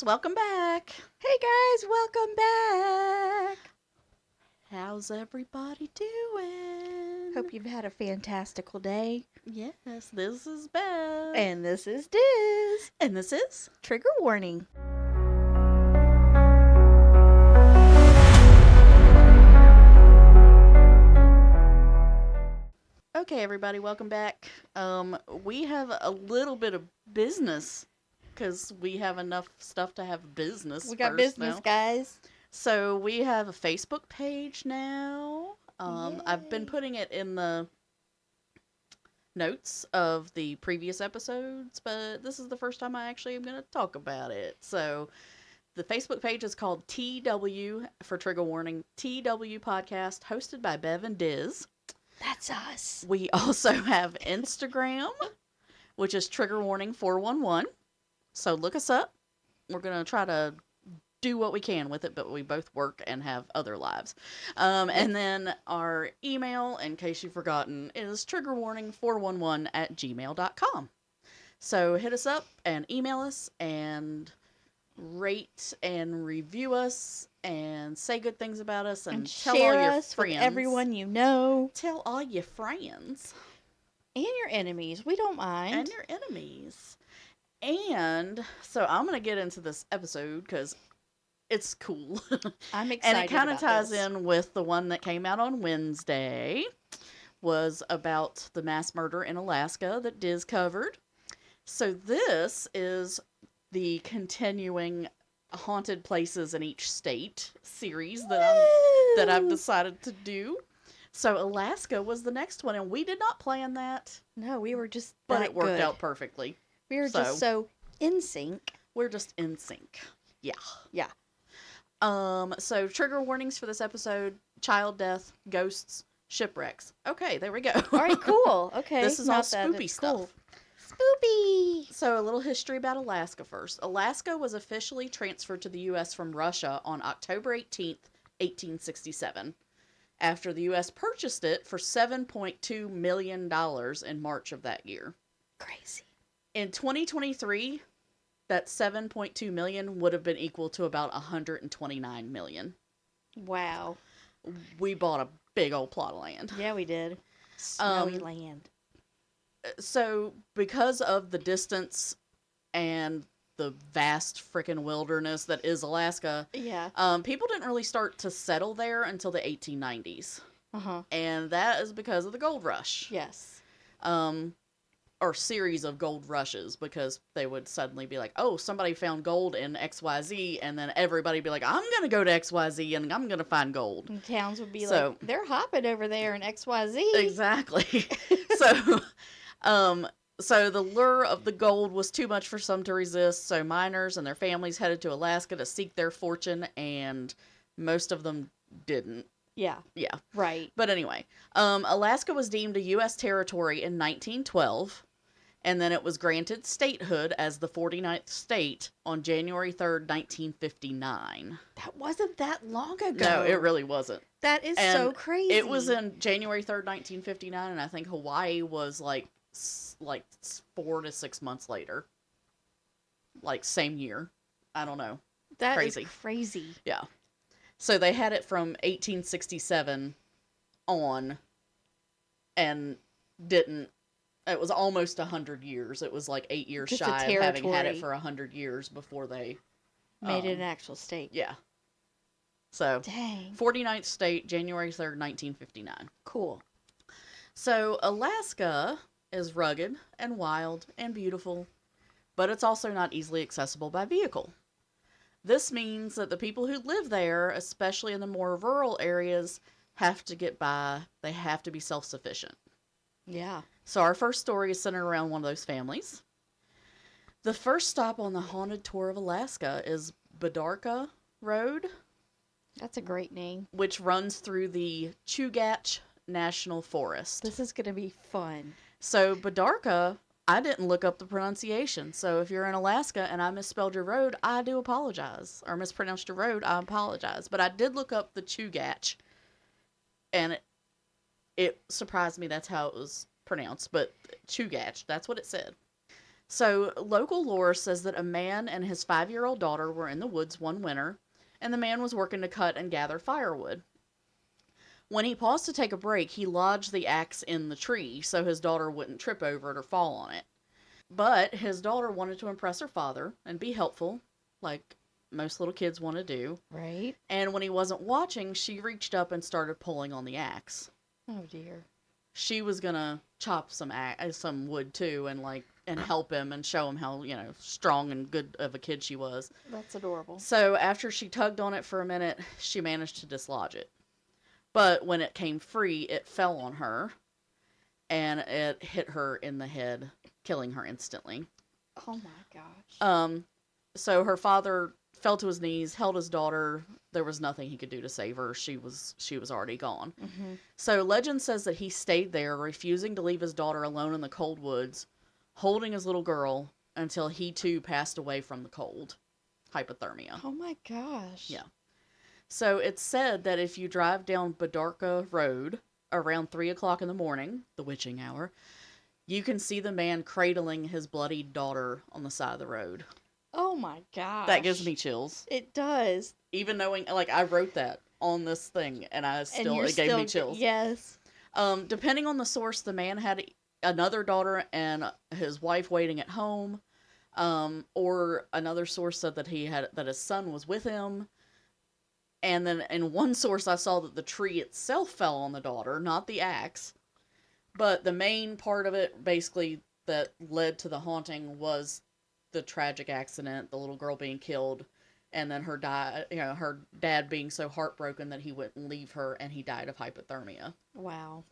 welcome back. Hey guys, welcome back. How's everybody doing? Hope you've had a fantastical day. Yes, this is Bev. And this is Diz. And this is Trigger warning. Okay, everybody, welcome back. We have a little bit of business because we have enough stuff to have business. We got first business, now. guys. So we have a Facebook page now. I've been Yay. putting it in the notes of the previous episodes, but this is the first time I actually am going to talk about it. So the Facebook page is called TW, for trigger warning, TW Podcast, hosted by Bev and Diz. That's us. We also have Instagram, which is Trigger Warning 411. So look us up. We're going to try to do what we can with it, but we both work and have other lives. And then our email, in case you've forgotten, is triggerwarning411@gmail.com. So hit us up and email us and rate and review us and say good things about us and tell share all your us friends. with everyone you know. Tell all your friends. And your enemies. We don't mind. And your enemies. And so I'm going to get into this episode because it's cool. I'm excited. And it kind of ties this. in with the one that came out on Wednesday. Was about the mass murder in Alaska that Diz covered. So this is the continuing haunted places in each state series that I've decided to do. So Alaska was the next one, and we did not plan that. No, we were just But that it worked good. out perfectly. We were just so in sync. We're just in sync. Yeah. Yeah. So trigger warnings for this episode: child death, ghosts, shipwrecks. Okay, there we go. All right, cool. Okay. This is all Not that spoopy it's stuff. cool. Spoopy. So a little history about Alaska first. Alaska was officially transferred to the U.S. from Russia on October 18th, 1867, after the U.S. purchased it for $7.2 million in March of that year. Crazy. In 2023, that $7.2 million would have been equal to about $129 million. Wow. We bought a big old plot of land. Yeah, we did. Snowy land. So, because of the distance and the vast freaking wilderness that is Alaska, Yeah. people didn't really start to settle there until the 1890s. Uh-huh. And that is because of the gold rush. Yes. Or series of gold rushes, because they would suddenly be like, oh, somebody found gold in XYZ, and then everybody would be like, I'm going to go to XYZ and I'm going to find gold. And towns would be So- like, they're hopping over there in XYZ. Exactly. So the lure of the gold was too much for some to resist, so miners and their families headed to Alaska to seek their fortune, and most of them didn't. Yeah. Yeah. Right. But anyway, Alaska was deemed a U.S. territory in 1912, and then it was granted statehood as the 49th state on January 3rd, 1959. That wasn't that long ago. No, it really wasn't. That is And so crazy. It was in January 3rd, 1959, and I think Hawaii was like 4 to 6 months later. Like, same year. I don't know. That crazy. is crazy. Yeah. So they had it from 1867 on, and didn't. It was almost 100 years. It was like 8 years Just a shy of having had it territory. for 100 years before they Made it an actual state. Yeah. So, Dang. 49th state, January 3rd, 1959. Cool. So, Alaska is rugged and wild and beautiful, but it's also not easily accessible by vehicle. This means that the people who live there, especially in the more rural areas, have to get by. They have to be self-sufficient. Yeah. So our first story is centered around one of those families. The first stop on the haunted tour of Alaska is Bidarka Road, That's a great name. which runs through the Chugach National Forest. This is going to be fun. So Bidarka, I didn't look up the pronunciation. So if you're in Alaska and I misspelled your road, I do apologize. Or mispronounced your road, I apologize. But I did look up the Chugach, and it surprised me that's how it was pronounced. But Chugach, that's what it said. So, local lore says that a man and his 5-year-old daughter were in the woods one winter, and the man was working to cut and gather firewood. When he paused to take a break, he lodged the axe in the tree so his daughter wouldn't trip over it or fall on it. But his daughter wanted to impress her father and be helpful, like most little kids want to do. Right? And when he wasn't watching, she reached up and started pulling on the axe. Oh dear. She was gonna chop some wood too, and help him and show him how strong and good of a kid she was. That's adorable. So after she tugged on it for a minute, she managed to dislodge it. But when it came free, it fell on her, and it hit her in the head, killing her instantly. Oh my gosh. So her father fell to his knees, held his daughter. There was nothing he could do to save her. She was already gone. Mm-hmm. So legend says that he stayed there, refusing to leave his daughter alone in the cold woods, holding his little girl until he too passed away from the cold, hypothermia. Oh my gosh. Yeah. So it's said that if you drive down Badarka Road around 3 o'clock in the morning, the witching hour, you can see the man cradling his bloodied daughter on the side of the road. Oh my gosh. That gives me chills. It does. Even knowing, I wrote that on this thing, and it gave me chills. Yes. Depending on the source, the man had another daughter and his wife waiting at home, or another source said that that his son was with him. And then in one source, I saw that the tree itself fell on the daughter, not the axe. But the main part of it, basically, that led to the haunting was the tragic accident, the little girl being killed, and then her dad being so heartbroken that he wouldn't leave her, and he died of hypothermia. Wow.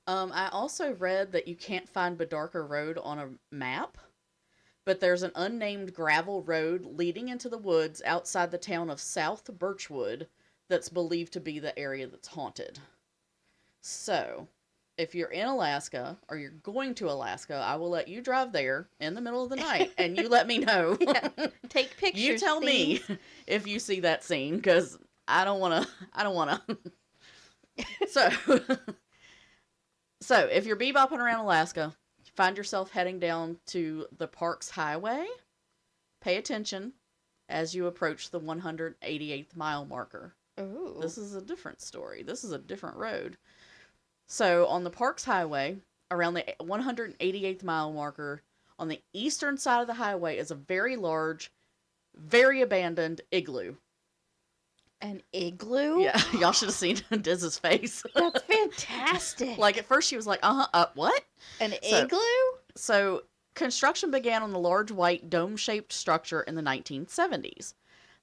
I also read that you can't find Badarka Road on a map, but there's an unnamed gravel road leading into the woods outside the town of South Birchwood that's believed to be the area that's haunted. So, if you're in Alaska or you're going to Alaska, I will let you drive there in the middle of the night and you let me know. Yeah. Take pictures. You tell me if you see that scene, because I don't want to. So, if you're bebopping around Alaska, find yourself heading down to the Parks Highway, pay attention as you approach the 188th mile marker. Ooh. This is a different story. This is a different road. So, on the Parks Highway, around the 188th mile marker, on the eastern side of the highway is a very large, very abandoned igloo. An igloo? Yeah, y'all should have seen Diz's face. That's fantastic. At first she was like, what? An igloo? So, construction began on the large white dome-shaped structure in the 1970s.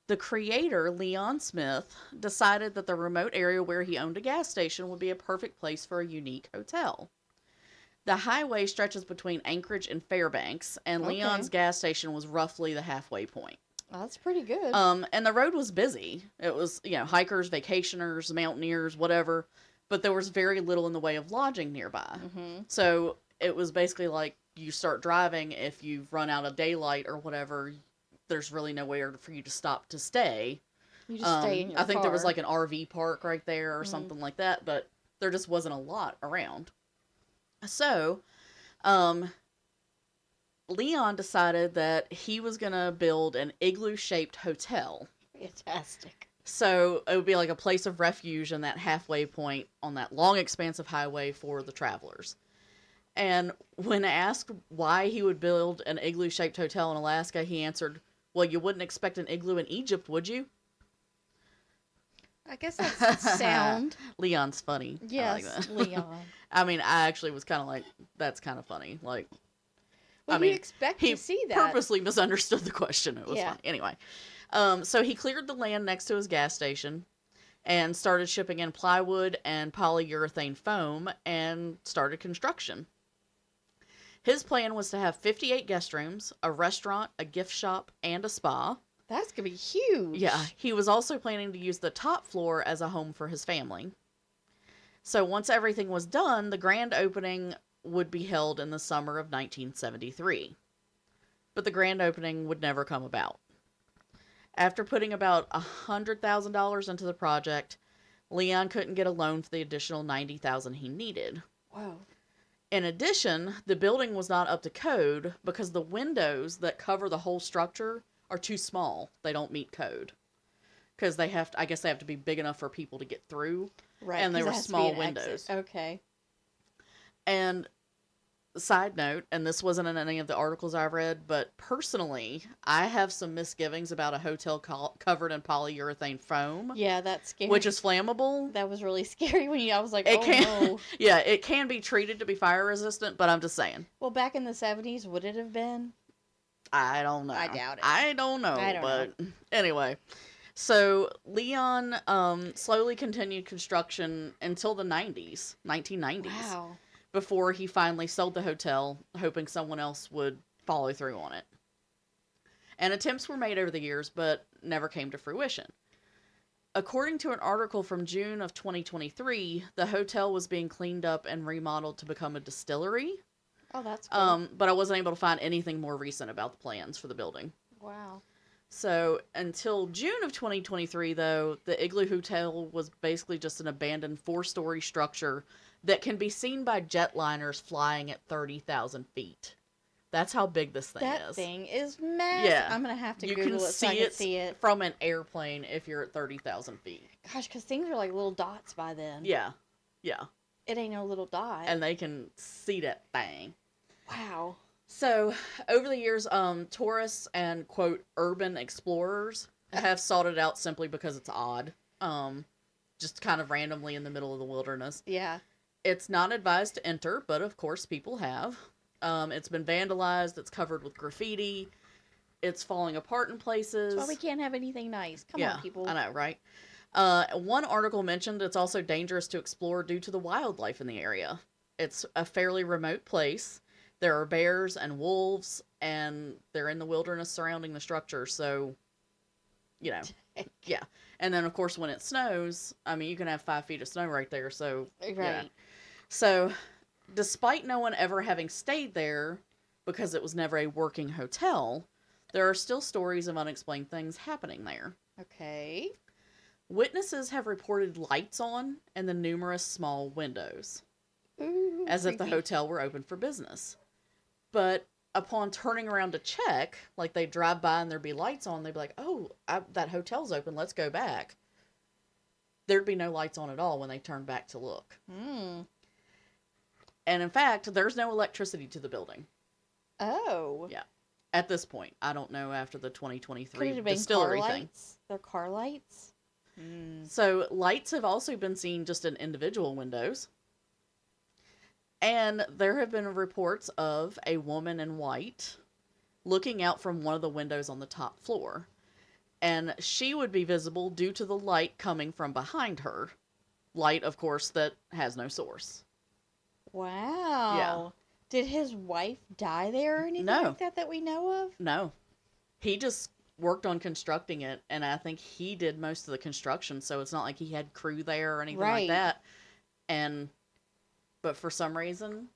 The creator, Leon Smith, decided that the remote area where he owned a gas station would be a perfect place for a unique hotel. The highway stretches between Anchorage and Fairbanks, and Leon's gas station was roughly the halfway point. That's pretty good. And the road was busy. It was, hikers, vacationers, mountaineers, whatever, but there was very little in the way of lodging nearby. Mm-hmm. So it was basically like you start driving, if you've run out of daylight or whatever, there's really nowhere for you to stop to stay. You just stay in your car. I think there was like an RV park right there or something like that, but there just wasn't a lot around. So, Leon decided that he was going to build an igloo-shaped hotel. Fantastic. So, it would be like a place of refuge in that halfway point on that long, expansive highway for the travelers. And when asked why he would build an igloo-shaped hotel in Alaska, he answered, "Well, you wouldn't expect an igloo in Egypt, would you?" I guess that's sound. Leon's funny. Yes, I like that. Leon. I mean, I actually was kind of like, that's kind of funny. Like, Well, you expect to see that. He purposely misunderstood the question. It was funny. Anyway, so he cleared the land next to his gas station and started shipping in plywood and polyurethane foam and started construction. His plan was to have 58 guest rooms, a restaurant, a gift shop, and a spa. That's going to be huge. Yeah, he was also planning to use the top floor as a home for his family. So once everything was done, the grand opening would be held in the summer of 1973. But the grand opening would never come about. After putting about $100,000 into the project, Leon couldn't get a loan for the additional $90,000 he needed. Wow. In addition, the building was not up to code because the windows that cover the whole structure are too small. They don't meet code. Because they have to, I guess they have to be big enough for people to get through. Right. And they were It has to be small an windows. Exit. Okay. And side note, and this wasn't in any of the articles I've read, but personally, I have some misgivings about a hotel covered in polyurethane foam. Yeah, that's scary. Which is flammable. That was really scary when I was like, no. Yeah, it can be treated to be fire resistant, but I'm just saying. Well, back in the 70s, would it have been? I don't know. I doubt it. I don't know. Anyway. So Leon slowly continued construction until the 1990s. Wow. Before he finally sold the hotel, hoping someone else would follow through on it. And attempts were made over the years, but never came to fruition. According to an article from June of 2023, the hotel was being cleaned up and remodeled to become a distillery. Oh, that's cool. But I wasn't able to find anything more recent about the plans for the building. Wow. So, until June of 2023, though, the Igloo Hotel was basically just an abandoned 4-story structure that can be seen by jetliners flying at 30,000 feet. That's how big this thing is. That thing is massive. Yeah. I'm going to have to Google it so I can see it. From an airplane if you're at 30,000 feet. Gosh, because things are like little dots by then. Yeah. Yeah. It ain't no little dot. And they can see that thing. Wow. So, over the years, tourists and, quote, urban explorers have sought it out simply because it's odd. Just kind of randomly in the middle of the wilderness. Yeah. It's not advised to enter, but of course people have. It's been vandalized. It's covered with graffiti. It's falling apart in places. That's why we can't have anything nice. Come on, people. I know, right? One article mentioned it's also dangerous to explore due to the wildlife in the area. It's a fairly remote place. There are bears and wolves, and they're in the wilderness surrounding the structure, so, you know, yeah. And then, of course, when it snows, I mean, you can have 5 feet of snow right there, so, right. Yeah. So, despite no one ever having stayed there, because it was never a working hotel, there are still stories of unexplained things happening there. Okay. Witnesses have reported lights on and the numerous small windows. Ooh, as creepy. if the hotel were open for business. But upon turning around to check, like they drive by and there'd be lights on, they'd be like, oh, that hotel's open, let's go back. There'd be no lights on at all when they turned back to look. And in fact, there's no electricity to the building. Oh. Yeah. At this point. I don't know after the 2023 Could it have been distillery car thing. lights? They're car lights? So lights have also been seen just in individual windows. And there have been reports of a woman in white looking out from one of the windows on the top floor. And she would be visible due to the light coming from behind her. Light, of course, that has no source. Wow. Yeah. Did his wife die there or anything like that we know of? No. He just worked on constructing it, and I think he did most of the construction, so it's not like he had crew there or anything like that. But for some reason,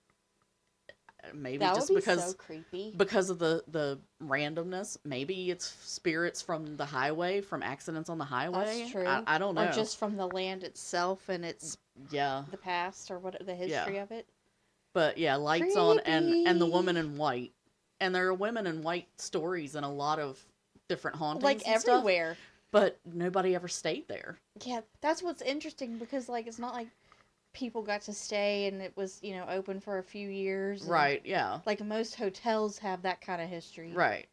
maybe that just would be because so creepy. Because of the randomness, maybe it's spirits from the highway, from accidents on the highway. That's true. I don't know. Or just from the land itself and its the past or what the history of it. But yeah, lights on and the woman in white. And there are women in white stories in a lot of different hauntings. Like and everywhere. Stuff, but nobody ever stayed there. Yeah, that's what's interesting because like it's not like people got to stay and it was, open for a few years. Right, yeah. Like most hotels have that kind of history. Right.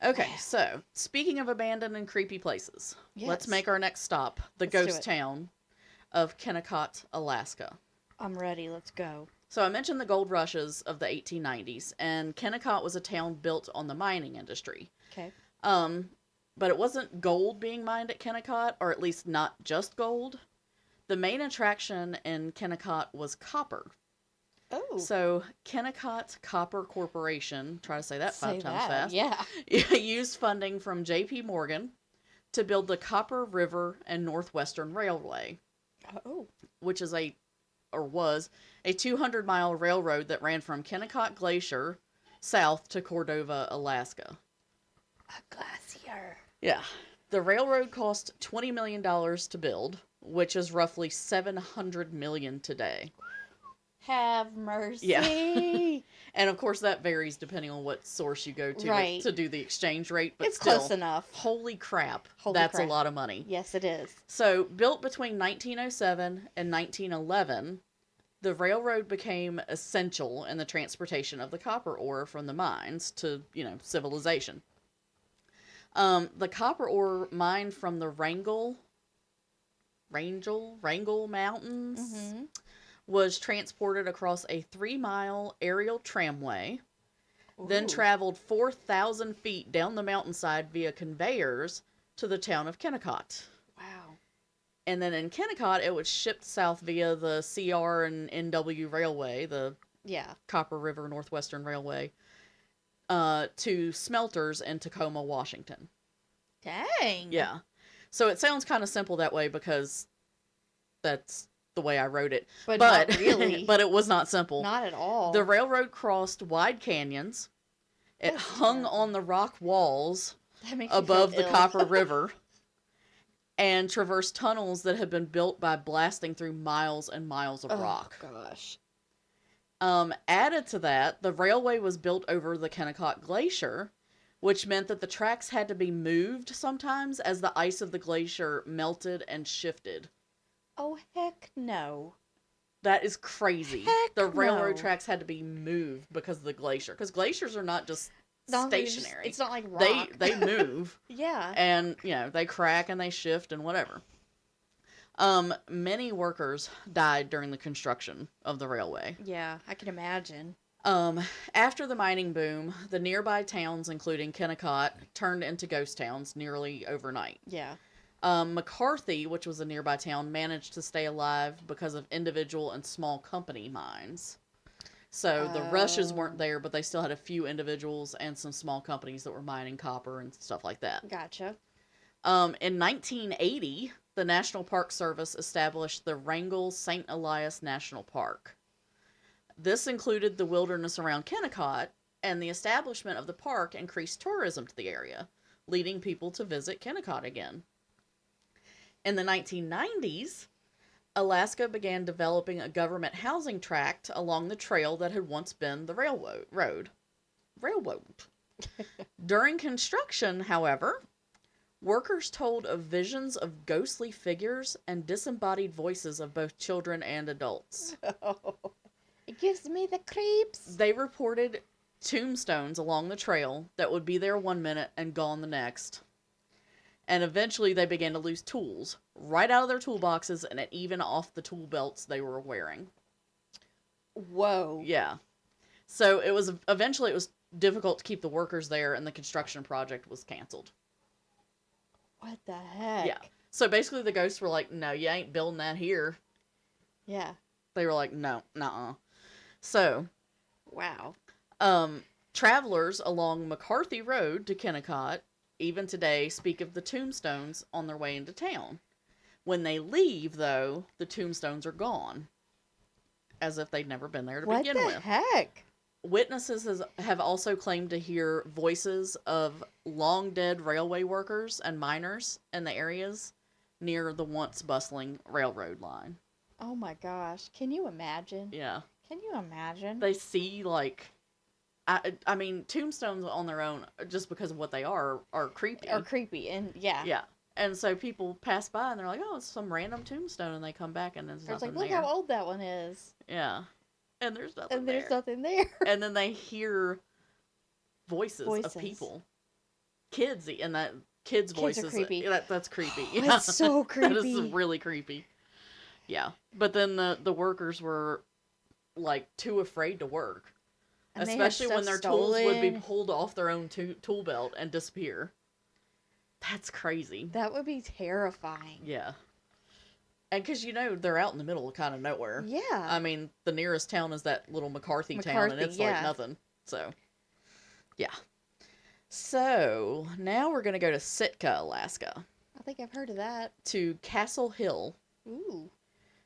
Okay, so speaking of abandoned and creepy places, let's make our next stop, let's ghost town of Kennecott, Alaska. I'm ready. Let's go. So I mentioned the gold rushes of the 1890s, and Kennecott was a town built on the mining industry. Okay. But it wasn't gold being mined at Kennecott, or at least not just gold. The main attraction in Kennecott was copper. Oh. So Kennecott Copper Corporation, try to say that 5 times fast. Yeah. Used funding from J.P. Morgan to build the Copper River and Northwestern Railway. Oh. Which is was a 200-mile railroad that ran from Kennecott Glacier south to Cordova, Alaska. A glacier. Yeah. The railroad cost $20 million to build, which is roughly $700 million today. Have mercy. Yeah. And of course that varies depending on what source you go to Right. to do the exchange rate, but It's still, close enough. holy crap, Holy that's crap. a lot of money. Yes, it is. So, built between 1907 and 1911, the railroad became essential in the transportation of the copper ore from the mines to, civilization. The copper ore mined from the Wrangell Mountains Mm-hmm. was transported across a 3-mile aerial tramway, then Ooh. traveled 4,000 feet down the mountainside via conveyors to the town of Kennecott. Wow. And then in Kennecott, it was shipped south via the CR and NW Railway, the Yeah. Copper River Northwestern Railway, to smelters in Tacoma, Washington. Dang. Yeah. So it sounds kind of simple that way because that's the way I wrote it. But not really. But it was not simple. Not at all. The railroad crossed wide canyons. It That's hung terrible. on the rock walls That makes me above feel the ill. Copper River and traversed tunnels that had been built by blasting through miles and miles of rock. Gosh. Added to that, the railway was built over the Kennecott Glacier, which meant that the tracks had to be moved sometimes as the ice of the glacier melted and shifted. Oh, heck no. That is crazy. Heck The railroad no. tracks had to be moved because of the glacier. Because glaciers are not just stationary. It's not like rock. They move. Yeah. And, they crack and they shift and whatever. Many workers died during the construction of the railway. Yeah, I can imagine. After the mining boom, the nearby towns, including Kennecott, turned into ghost towns nearly overnight. Yeah. McCarthy, which was a nearby town, managed to stay alive because of individual and small company mines. So the rushes weren't there, but they still had a few individuals and some small companies that were mining copper and stuff like that. Gotcha. In 1980, the National Park Service established the Wrangell St. Elias National Park. This included the wilderness around Kennecott, and the establishment of the park increased tourism to the area, leading people to visit Kennecott again. In the 1990s, Alaska began developing a government housing tract along the trail that had once been the railroad. During construction, however, workers told of visions of ghostly figures and disembodied voices of both children and adults. It gives me the creeps. They reported tombstones along the trail that would be there one minute and gone the next. And eventually they began to lose tools right out of their toolboxes and even off the tool belts they were wearing. Whoa. Yeah. So eventually it was difficult to keep the workers there, and the construction project was canceled. What the heck? Yeah. So basically the ghosts were like, no, you ain't building that here. Yeah. They were like, no, nuh-uh. So, Wow. travelers along McCarthy Road to Kennecott, even today, speak of the tombstones on their way into town. When they leave, though, the tombstones are gone. As if they'd never been there to begin with. What the heck? Witnesses have also claimed to hear voices of long-dead railway workers and miners in the areas near the once bustling railroad line. Oh my gosh. Can you imagine? Yeah. Can you imagine? They see, I mean, tombstones on their own, just because of what they are creepy. Or creepy. And yeah. Yeah. And so people pass by and they're like, oh, it's some random tombstone. And they come back and there's It's nothing like, look there. how old that one is. Yeah. And there's nothing And there's there. nothing there. And then they hear voices of people. Kids, and that kids' voices. Kids are creepy. That's creepy. Oh, that's so creepy. That is really creepy. Yeah. But then the workers were, too afraid to work. And Especially when their tools would be stolen. pulled off their own tool belt and disappear. That's crazy. That would be terrifying. Yeah. And because, they're out in the middle of kind of nowhere. Yeah. I mean, the nearest town is that little McCarthy town, and it's yeah. nothing. So, yeah. So, now we're going to go to Sitka, Alaska. I think I've heard of that. To Castle Hill, Ooh.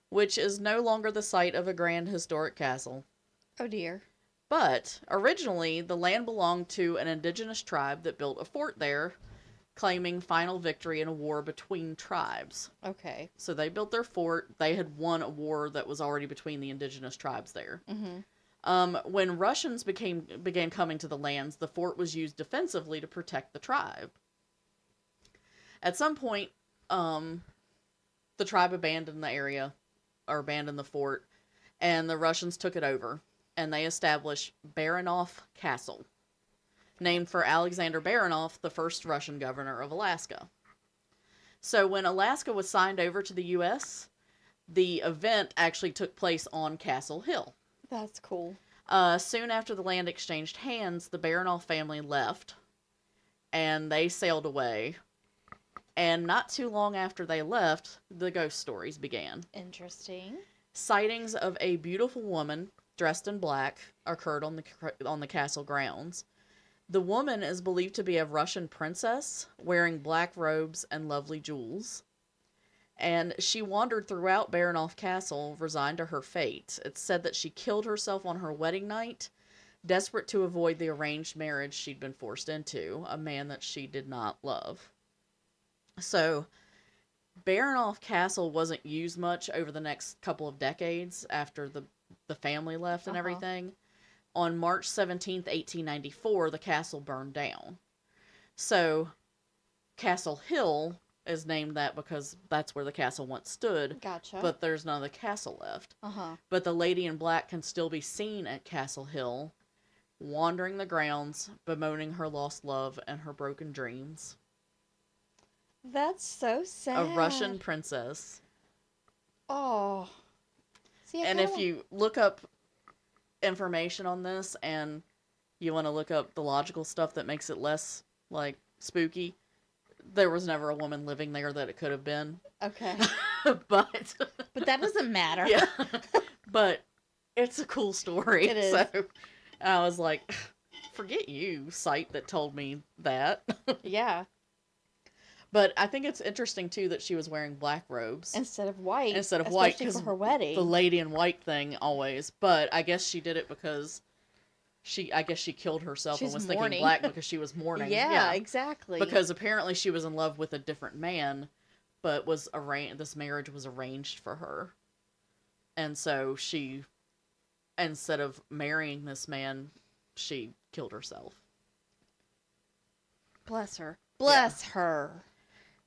which is no longer the site of a grand historic castle. Oh dear. But, originally, the land belonged to an indigenous tribe that built a fort there claiming final victory in a war between tribes. Okay. So they built their fort. They had won a war that was already between the indigenous tribes there. When Russians began coming to the lands, the fort was used defensively to protect the tribe. At some point, the tribe abandoned the area, or abandoned the fort, and the Russians took it over, and they established Baranov Castle, named for Alexander Baranov, the first Russian governor of Alaska. So when Alaska was signed over to the U.S., the event actually took place on Castle Hill. That's cool. Soon after the land exchanged hands, the Baranov family left, and they sailed away. And not too long after they left, the ghost stories began. Interesting. Sightings of a beautiful woman dressed in black occurred on the castle grounds. The woman is believed to be a Russian princess wearing black robes and lovely jewels. And she wandered throughout Baranov Castle, resigned to her fate. It's said that she killed herself on her wedding night, desperate to avoid the arranged marriage she'd been forced into, a man that she did not love. So, Baranov Castle wasn't used much over the next couple of decades after the family left and everything. On March 17th, 1894, the castle burned down. So, Castle Hill is named that because that's where the castle once stood. Gotcha. But there's none of the castle left. But the lady in black can still be seen at Castle Hill, wandering the grounds, bemoaning her lost love and her broken dreams. That's so sad. A Russian princess. Oh. See, and if you look up information on this and you want to look up the logical stuff that makes it less, like, spooky, there was never a woman living there that it could have been. Okay. But that doesn't matter. Yeah. But it's a cool story. It is. So I was like, forget you, site that told me that. Yeah. But I think it's interesting, too, that she was wearing black robes. Instead of white. Instead of white. Especially for her wedding. The lady in white thing always. But I guess she did it because she killed herself and was thinking black because she was mourning. Yeah, exactly. Because apparently she was in love with a different man, but this marriage was arranged for her. And so she, instead of marrying this man, she killed herself. Bless her. Bless her.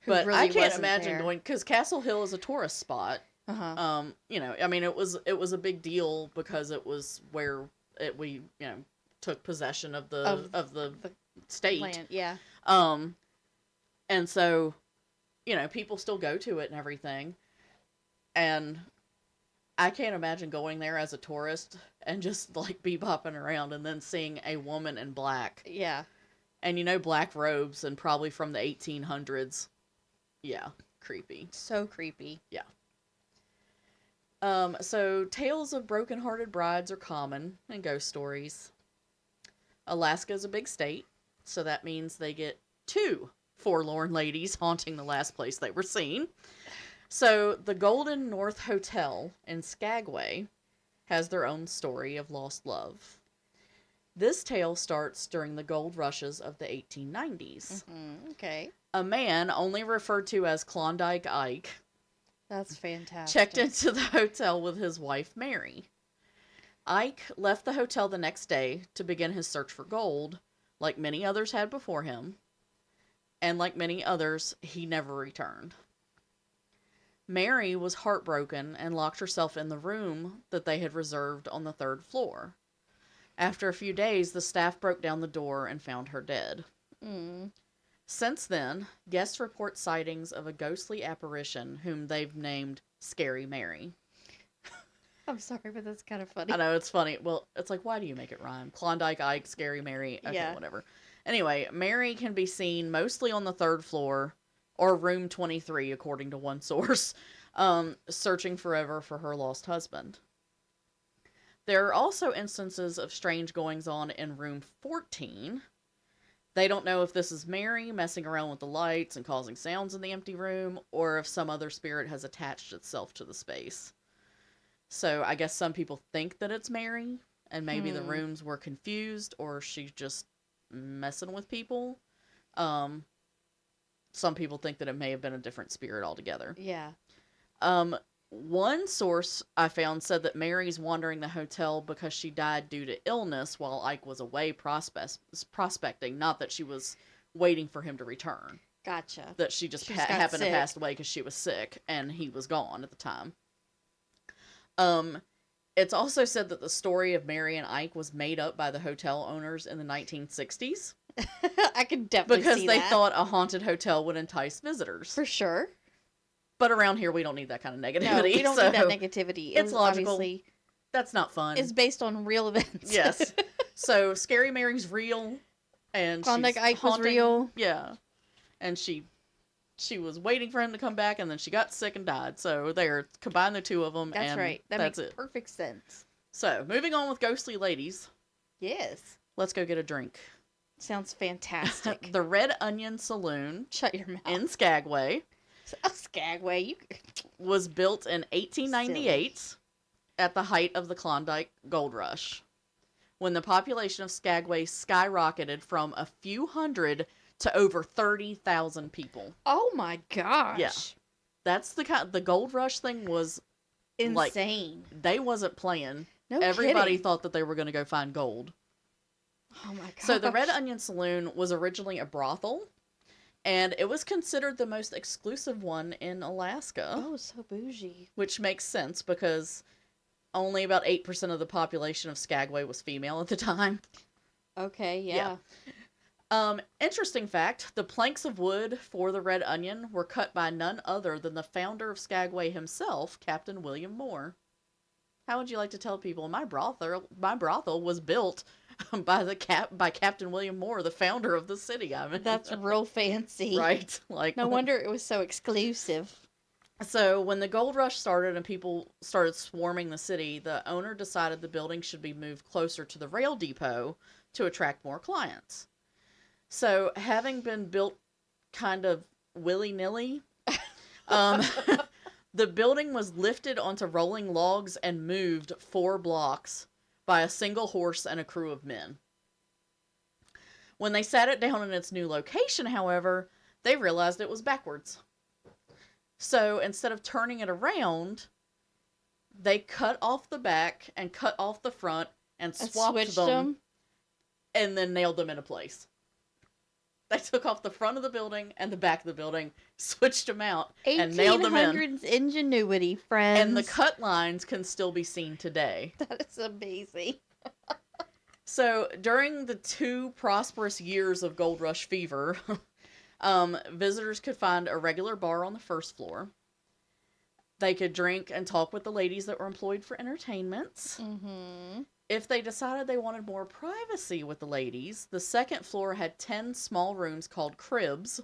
But really I can't imagine going, because Castle Hill is a tourist spot. You know, I mean, it was a big deal because it was where we took possession of the state land. Yeah. And so, people still go to it and everything. And I can't imagine going there as a tourist and just like bebopping around and then seeing a woman in black. Yeah. And black robes and probably from the 1800s. Yeah, creepy. So creepy. Yeah. So tales of broken-hearted brides are common in ghost stories. Alaska is a big state, so that means they get 2 forlorn ladies haunting the last place they were seen. So the Golden North Hotel in Skagway has their own story of lost love. This tale starts during the gold rushes of the 1890s. Okay. A man, only referred to as Klondike Ike, that's fantastic, checked into the hotel with his wife, Mary. Ike left the hotel the next day to begin his search for gold, like many others had before him. And like many others, he never returned. Mary was heartbroken and locked herself in the room that they had reserved on the 3rd floor. After a few days, the staff broke down the door and found her dead. Since then, guests report sightings of a ghostly apparition whom they've named Scary Mary. I'm sorry, but that's kind of funny. I know, it's funny. Well, it's like, why do you make it rhyme? Klondike Ike, Scary Mary. Okay, yeah. Whatever. Anyway, Mary can be seen mostly on the 3rd floor, or room 23, according to one source, searching forever for her lost husband. There are also instances of strange goings-on in room 14. They don't know if this is Mary messing around with the lights and causing sounds in the empty room, or if some other spirit has attached itself to the space. So I guess some people think that it's Mary, and maybe the rooms were confused, or she's just messing with people. some people think that it may have been a different spirit altogether. Yeah. One source I found said that Mary's wandering the hotel because she died due to illness while Ike was away prospecting, not that she was waiting for him to return. Gotcha. That she just She just got happened to sick. pass away because she was sick and he was gone at the time. It's also said that the story of Mary and Ike was made up by the hotel owners in the 1960s I could definitely because see they that. thought a haunted hotel would entice visitors. For sure. But around here, we don't need that kind of negativity. No, we don't so need that negativity. it's logical. Obviously, That's not fun. it's based on real events. Yes. So Scary Mary's real, and Klondike she's Ike was haunting, real. Yeah, and she was waiting for him to come back, and then she got sick and died. So they're combine the two of them. That's and right. That that's makes it. perfect sense. So moving on with ghostly ladies, Yes. let's go get a drink. Sounds fantastic. The Red Onion Saloon Shut your mouth. in Skagway Skagway, you. was built in 1898 at the height of the Klondike Gold Rush, when the population of Skagway skyrocketed from a few hundred to over 30,000 people. Oh my gosh. Yeah. That's the Gold Rush thing was Insane. they wasn't playing. No Everybody kidding. thought that they were going to go find gold. Oh my gosh. So the Red Onion Saloon was originally a brothel, and it was considered the most exclusive one in Alaska, Oh, so bougie. which makes sense because only about 8% of the population of Skagway was female at the time. Okay, yeah. Interesting fact, the planks of wood for the Red Onion were cut by none other than the founder of Skagway himself, Captain William Moore. How would you like to tell people my brothel was built by Captain William Moore, the founder of the city? I mean, That's real fancy. right. Like, No wonder it was so exclusive. So when the gold rush started and people started swarming the city, the owner decided the building should be moved closer to the rail depot to attract more clients. So having been built kind of willy-nilly, the building was lifted onto rolling logs and moved 4 blocks by a single horse and a crew of men. When they sat it down in its new location, however, they realized it was backwards. So instead of turning it around, they cut off the back and cut off the front and swapped them and then nailed them into place. They took off the front of the building and the back of the building, switched them out, and nailed them in. 1800s ingenuity, friends. And the cut lines can still be seen today. That is amazing. So during the 2 prosperous years of Gold Rush fever, visitors could find a regular bar on the first floor. They could drink and talk with the ladies that were employed for entertainments. Mm-hmm. If they decided they wanted more privacy with the ladies, the second floor had 10 small rooms called cribs,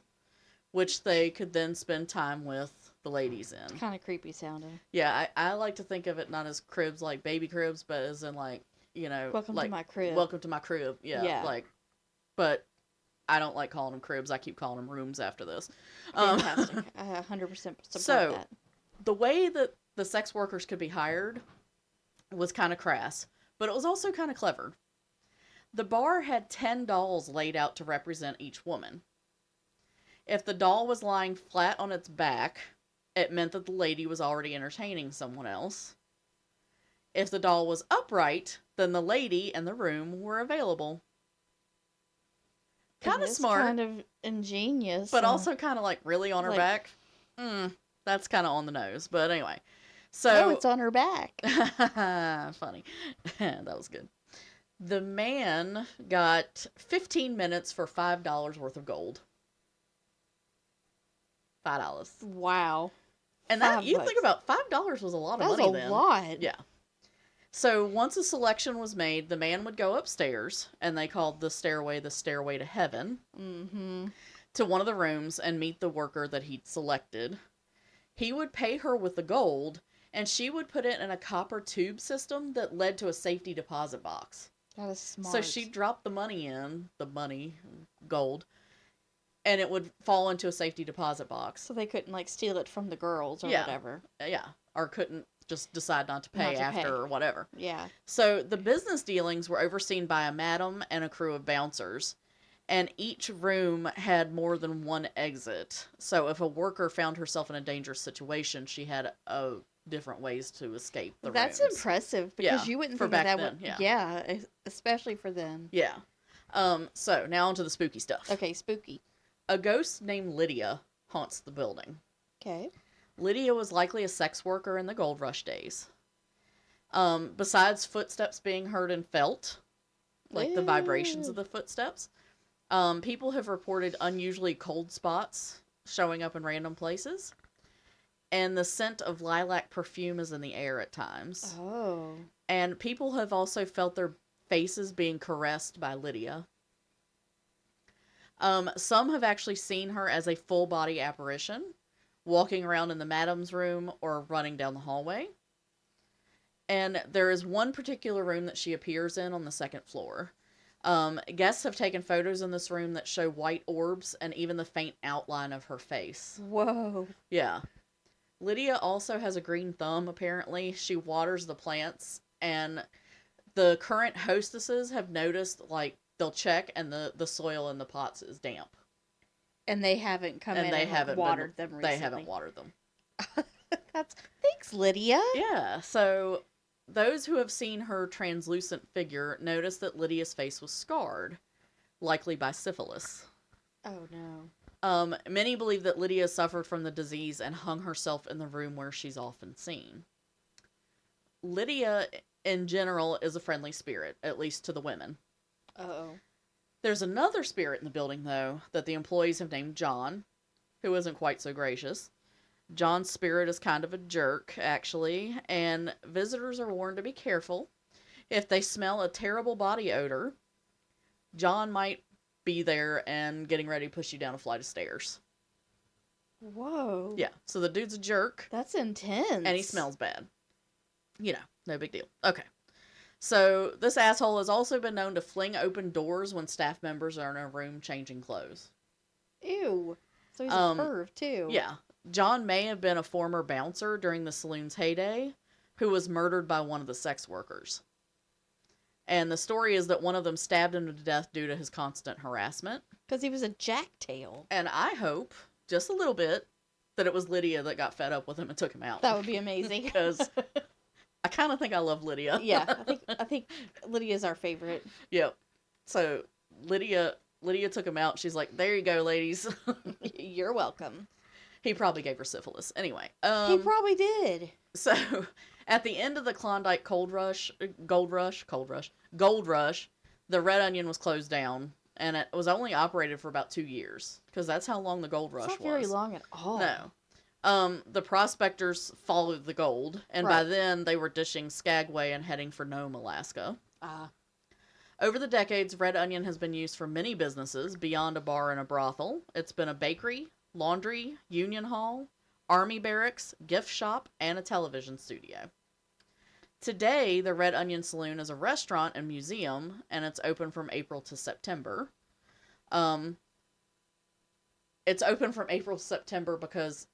which they could then spend time with the ladies in. Kind of creepy sounding. Yeah, I like to think of it not as cribs like baby cribs, but as in like, you know, Welcome like, to my crib. Welcome to my crib. Yeah, Yeah. like, but I don't like calling them cribs. I keep calling them rooms after this. Fantastic. I 100% support So, that. The way that the sex workers could be hired was kind of crass, but it was also kind of clever. The bar had 10 dolls laid out to represent each woman. If the doll was lying flat on its back, it meant that the lady was already entertaining someone else. If the doll was upright, then the lady and the room were available. Kind of smart. Kind of ingenious. But also kind of like really on her like- back. That's kind of on the nose. But anyway. So Oh, it's on her back. funny. That was good. The man got 15 minutes for $5 worth of gold. $5. Wow. And that you $5. think about $5 was a lot of That was money a then. lot. Yeah. So once a selection was made, the man would go upstairs, and they called the stairway to heaven, Mm-hmm. to one of the rooms and meet the worker that he'd selected. He would pay her with the gold, and she would put it in a copper tube system that led to a safety deposit box. That is smart. So she dropped the money in, gold, and it would fall into a safety deposit box. So they couldn't like steal it from the girls or Yeah. whatever. Yeah. Or couldn't just decide not to pay after or whatever. Yeah. So the business dealings were overseen by a madam and a crew of bouncers. and each room had more than one exit. So if a worker found herself in a dangerous situation, she had different ways to escape the That's rooms. impressive Yeah, because you wouldn't for think that back that then, would. yeah. Yeah, especially for them. Yeah. So now onto the spooky stuff. Okay, spooky. A ghost named Lydia haunts the building. Okay. Lydia was likely a sex worker in the gold rush days. Besides footsteps being heard and felt, like the vibrations of Ew. the footsteps, people have reported unusually cold spots showing up in random places. And the scent of lilac perfume is in the air at times. Oh. And people have also felt their faces being caressed by Lydia. Some have actually seen her as a full body apparition, walking around in the madam's room or running down the hallway. And there is one particular room that she appears in on the second floor. Guests have taken photos in this room that show white orbs and even the faint outline of her face. Whoa. Yeah. Lydia also has a green thumb, apparently. She waters the plants, and the current hostesses have noticed, like, they'll check, and the soil in the pots is damp. And they haven't come And in they and haven't watered them recently. They haven't watered them. Thanks, Lydia. Yeah, so those who have seen her translucent figure notice that Lydia's face was scarred, likely by syphilis. Oh no. Many believe that Lydia suffered from the disease and hung herself in the room where she's often seen. Lydia, in general, is a friendly spirit, at least to the women. Uh-oh. There's another spirit in the building, though, that the employees have named John, who isn't quite so gracious. John's spirit is kind of a jerk, actually, and visitors are warned to be careful. If they smell a terrible body odor, John might be there and getting ready to push you down a flight of stairs. Whoa. Yeah, so the dude's a jerk. That's intense. And he smells bad. You know, no big deal. Okay. So this asshole has also been known to fling open doors when staff members are in a room changing clothes. Ew. So he's a perv, too. Yeah. John may have been a former bouncer during the saloon's heyday who was murdered by one of the sex workers. And the story is that one of them stabbed him to death due to his constant harassment. Because he was a jacktail. And I hope, just a little bit, that it was Lydia that got fed up with him and took him out. That would be amazing. Because I kind of think I love Lydia. Yeah, I think Lydia's our favorite. Yep. So Lydia took him out. She's like, "There you go, ladies." You're welcome. He probably gave her syphilis. Anyway. He probably did. So, at the end of the Klondike Gold Rush, the Red Onion was closed down, and it was only operated for about 2 years, because that's how long the Gold Rush was. It's not very long at all. No. The prospectors followed the gold, and by Right. then they were dishing Skagway and heading for Nome, Alaska. Ah. Over the decades, Red Onion has been used for many businesses beyond a bar and a brothel. It's been a bakery, laundry, union hall, army barracks, gift shop, and a television studio. Today, the Red Onion Saloon is a restaurant and museum, and it's open from April to September. It's open from April to September because,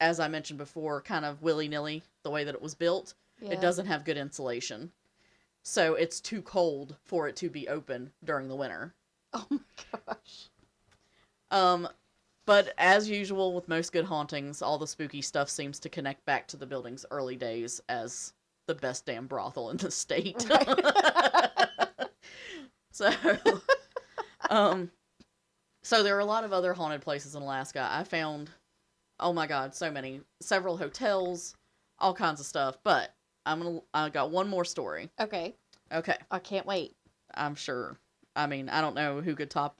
as I mentioned before, kind of willy-nilly, the way that it was built, Yeah. it doesn't have good insulation. So it's too cold for it to be open during the winter. Oh my gosh. But as usual with most good hauntings, all the spooky stuff seems to connect back to the building's early days as the best damn brothel in the state. Right. So, so there are a lot of other haunted places in Alaska. I found, oh my god, so many, several hotels, all kinds of stuff. But I got one more story. Okay. Okay, I can't wait. I'm sure. I mean, I don't know who could top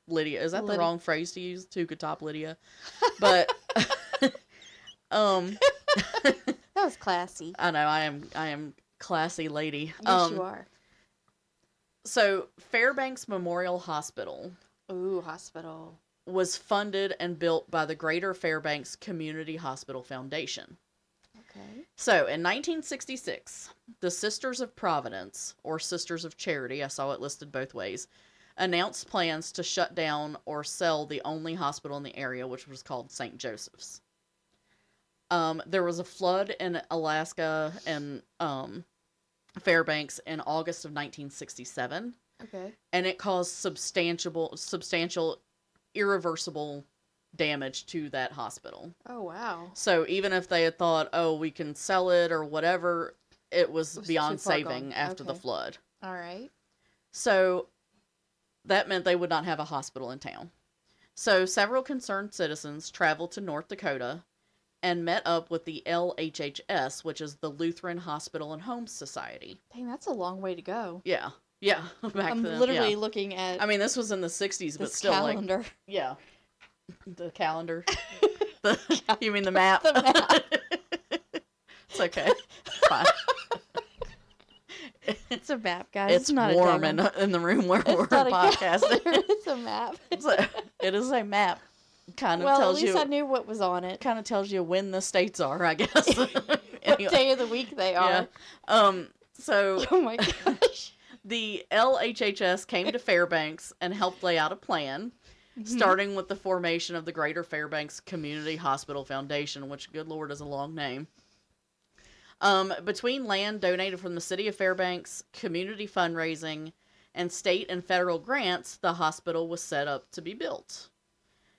Lydia. Is that the Lydia. wrong phrase to use? Who could top Lydia? But That was classy. I know I am classy lady. Yes, you are. So Fairbanks Memorial Hospital Ooh, hospital. was funded and built by the Greater Fairbanks Community Hospital Foundation. Okay. So, in 1966, the Sisters of Providence, or Sisters of Charity, I saw it listed both ways, announced plans to shut down or sell the only hospital in the area, which was called St. Joseph's. There was a flood in Alaska and Fairbanks in August of 1967, Okay. and it caused substantial, irreversible damage to that hospital. Oh, wow. So even if they had thought, oh, we can sell it or whatever, it was It was too beyond far saving gone. after the Okay. flood. All right. So that meant they would not have a hospital in town. So several concerned citizens traveled to North Dakota and met up with the LHHS, which is the Lutheran Hospital and Homes Society. Dang, that's a long way to go. Yeah. Yeah. Back I'm then. literally Yeah. looking at I mean, this was in the 60s, but this still, calendar. like, yeah. The calendar. You mean the map? The map. It's okay. Fine. It's a map, guys. It's not warm a in the room where we're not podcasting. it's a map. It is a map. Kind of Well, tells at least you. I knew what was on it. Kind of tells you when the states are, I guess. What Anyway. day of the week they are. Yeah. So Oh my gosh. the LHHS came to Fairbanks and helped lay out a plan, starting with the formation of the Greater Fairbanks Community Hospital Foundation, which, good Lord, is a long name. Between land donated from the city of Fairbanks, community fundraising, and state and federal grants, the hospital was set up to be built.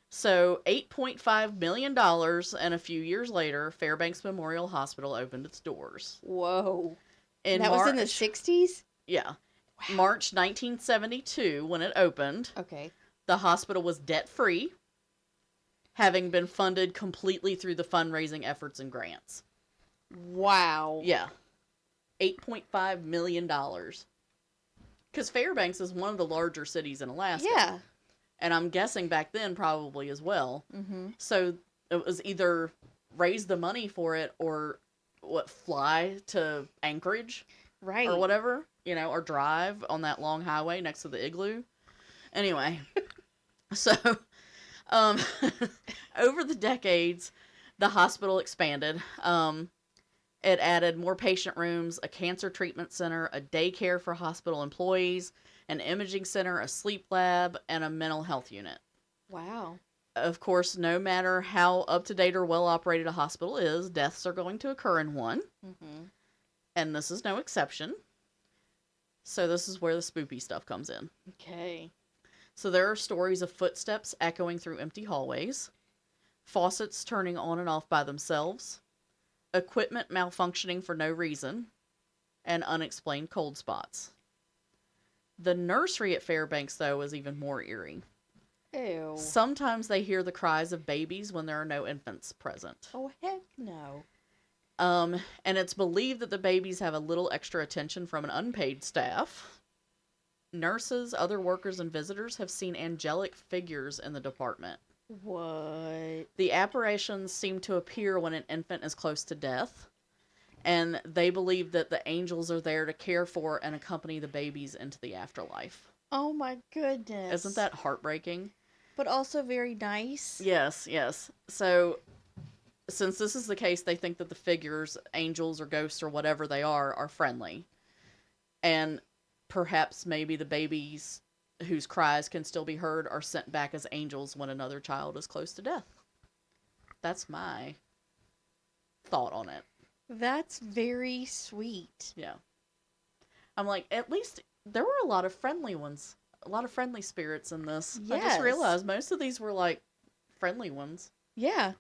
So $8.5 million, and a few years later, Fairbanks Memorial Hospital opened its doors. Whoa. In That was in the 60s? Yeah. Wow. March 1972, when it opened, Okay. the hospital was debt-free, having been funded completely through the fundraising efforts and grants. Wow. Yeah. $8.5 million. Because Fairbanks is one of the larger cities in Alaska. Yeah. And I'm guessing back then probably as well. Mm-hmm. So it was either raise the money for it or fly to Anchorage. Right. Or whatever, or drive on that long highway next to the igloo. Anyway, so over the decades, the hospital expanded. It added more patient rooms, a cancer treatment center, a daycare for hospital employees, an imaging center, a sleep lab, and a mental health unit. Wow. Of course, no matter how up-to-date or well-operated a hospital is, deaths are going to occur in one. Mm-hmm. And this is no exception. So this is where the spoopy stuff comes in. Okay. So there are stories of footsteps echoing through empty hallways, faucets turning on and off by themselves, equipment malfunctioning for no reason, and unexplained cold spots. The nursery at Fairbanks, though, is even more eerie. Ew. Sometimes they hear the cries of babies when there are no infants present. Oh, heck no. And it's believed that the babies have a little extra attention from an unpaid staff. Nurses, other workers, and visitors have seen angelic figures in the department. What? The apparitions seem to appear when an infant is close to death, and they believe that the angels are there to care for and accompany the babies into the afterlife. Oh my goodness. Isn't that heartbreaking? But also very nice. Yes, yes. So, since this is the case, they think that the figures, angels or ghosts or whatever they are friendly. And perhaps maybe the babies whose cries can still be heard are sent back as angels when another child is close to death. That's my thought on it. That's very sweet. Yeah. I'm like, at least there were a lot of friendly ones. A lot of friendly spirits in this. I Yes. just realized most of these were like friendly ones. Yeah.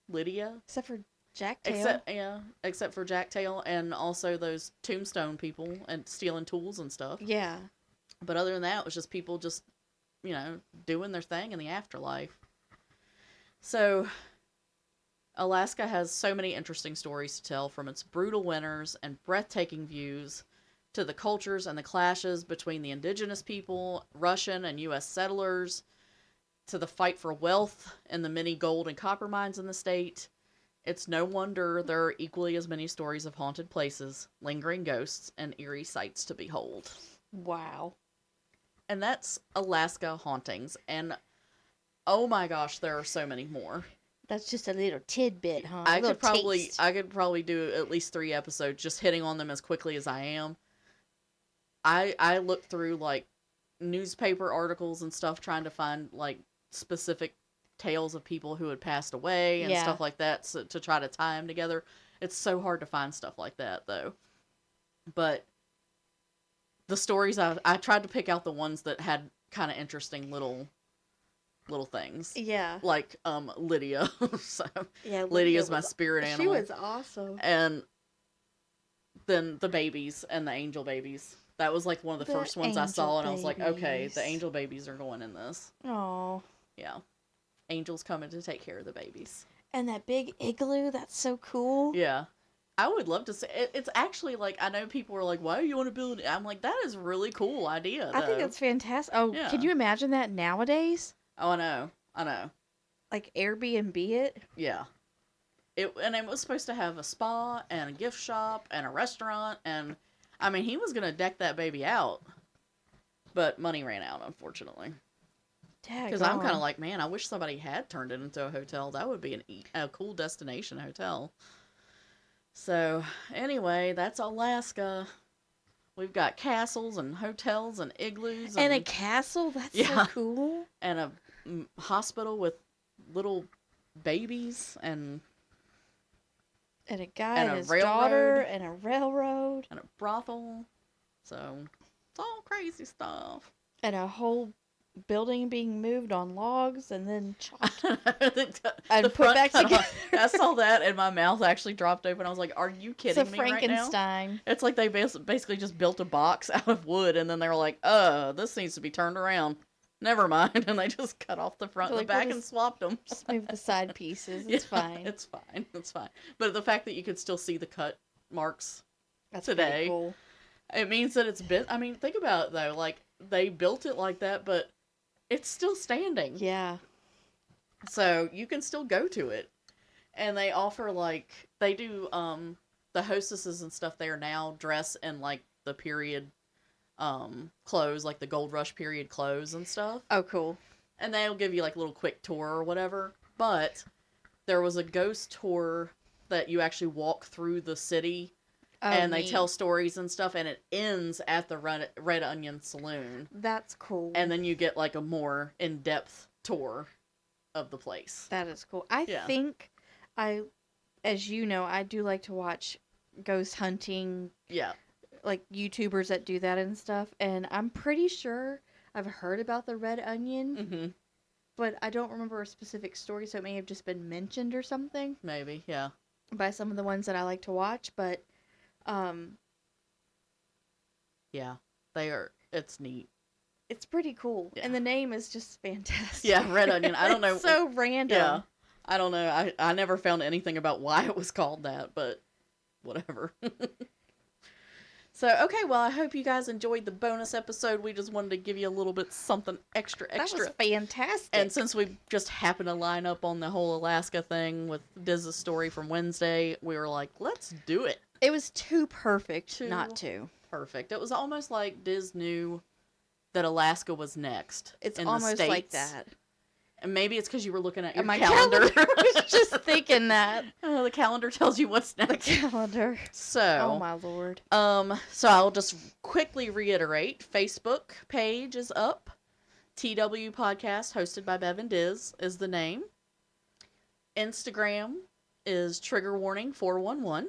Lydia. Except for Jacktail. Except for Jacktail and also those tombstone people and stealing tools and stuff. Yeah. But other than that, it was just people just, doing their thing in the afterlife. So, Alaska has so many interesting stories to tell, from its brutal winters and breathtaking views to the cultures and the clashes between the indigenous people, Russian and U.S. settlers, to the fight for wealth and the many gold and copper mines in the state. It's no wonder there are equally as many stories of haunted places, lingering ghosts, and eerie sights to behold. Wow. And that's Alaska Hauntings. And oh my gosh, there are so many more. That's just a little tidbit, huh? I could probably do at least 3 episodes just hitting on them as quickly as I am. I looked through like newspaper articles and stuff trying to find like specific tales of people who had passed away and stuff like that, so, to try to tie them together. It's so hard to find stuff like that though. But the stories I tried to pick out the ones that had kind of interesting little things. Yeah. Like Lydia. So Yeah, Lydia's my spirit animal. She was awesome. And then the babies and the angel babies. That was like one of the first ones I saw, and I was like, okay, the angel babies are going in this. Oh. Yeah. Angels coming to take care of the babies. And that big igloo, that's so cool. Yeah. I would love to see it. It's actually like, I know people are like, why do you want to build it? I'm like, that is a really cool idea, though. I think that's fantastic. Oh, Yeah. Can you imagine that nowadays? Oh, I know. Like Airbnb it? Yeah. And it was supposed to have a spa and a gift shop and a restaurant, and I mean, he was going to deck that baby out, but money ran out, unfortunately. Because I'm kind of like, man, I wish somebody had turned it into a hotel. That would be a cool destination hotel. So, anyway, that's Alaska. We've got castles and hotels and igloos. And a castle? That's so cool. And a hospital with little babies and a guy and his daughter and a railroad. And a brothel. So, it's all crazy stuff. And a whole building being moved on logs and then chopped and put back together. I saw that and my mouth actually dropped open. I was like, are you kidding me right now? It's a Frankenstein. It's like they basically just built a box out of wood, and then they were like, this needs to be turned around. Never mind. And they just cut off the front and the back and swapped them. Just move the side pieces. It's fine. It's fine. It's fine. But the fact that you could still see the cut marks today, pretty cool. It means that it's been, I mean, think about it though. Like, they built it like that, but it's still standing. Yeah. So you can still go to it. And they offer, like, they do, the hostesses and stuff there now dress in, like, the period clothes, like the Gold Rush period clothes and stuff. Oh, cool. And they'll give you, like, a little quick tour or whatever. But there was a ghost tour that you actually walk through the city. Oh, and they tell stories and stuff, and it ends at the Red Onion Saloon. That's cool. And then you get, like, a more in-depth tour of the place. That is cool. I think as you know, I do like to watch ghost hunting. Yeah. Like, YouTubers that do that and stuff. And I'm pretty sure I've heard about the Red Onion. Mm-hmm. But I don't remember a specific story, so it may have just been mentioned or something. Maybe, yeah. By some of the ones that I like to watch, but... yeah, they are. It's neat. It's pretty cool, and the name is just fantastic. Yeah, Red Onion. I don't know. It's so random. Yeah, I don't know. I never found anything about why it was called that, but whatever. So, okay, well, I hope you guys enjoyed the bonus episode. We just wanted to give you a little bit something extra. That was fantastic. And since we just happened to line up on the whole Alaska thing with Diz's story from Wednesday, we were like, let's do it. It was too perfect not to. Perfect. It was almost like Diz knew that Alaska was next. It's in almost the States. like that. And maybe it's because you were looking at your my calendar. I was just thinking that. The calendar tells you what's next. The calendar. So. Oh, my Lord. So I'll just quickly reiterate. Facebook page is up. TW Podcast, hosted by Bev and Diz, is the name. Instagram is triggerwarning411.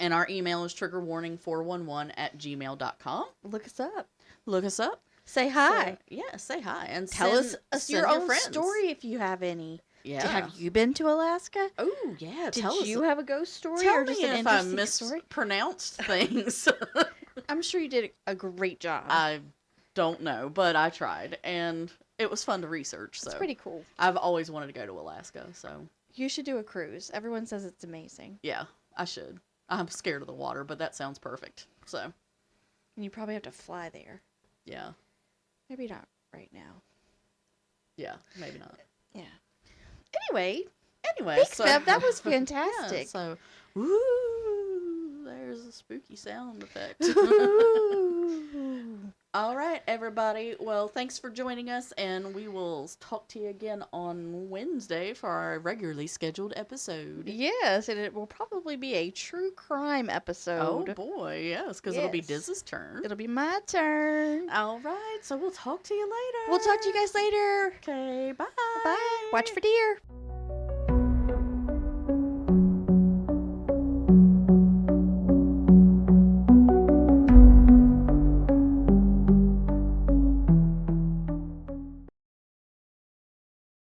And our email is triggerwarning411@gmail.com. Look us up. Look us up. Say hi. So, yeah, say hi. And tell us your own friends. Story if you have any. Yeah. Have you been to Alaska? Oh, yeah. Did you have a ghost story? Tell or just me an if I interesting story? mispronounced things. I'm sure you did a great job. I don't know, but I tried. And it was fun to research. So it's pretty cool. I've always wanted to go to Alaska. So you should do a cruise. Everyone says it's amazing. Yeah, I should. I'm scared of the water, but that sounds perfect. So. And you probably have to fly there. Yeah. Maybe not right now. Yeah, maybe not. Yeah. Anyway, Thanks, Bev. That was fantastic. Yeah, so, woo, there's a spooky sound effect. All right, everybody. Well, thanks for joining us, and we will talk to you again on Wednesday for our regularly scheduled episode. Yes, and it will probably be a true crime episode. Oh, boy, yes, because it'll be Diz's turn. It'll be my turn. All right, so we'll talk to you later. We'll talk to you guys later. Okay, bye. Bye. Watch for deer.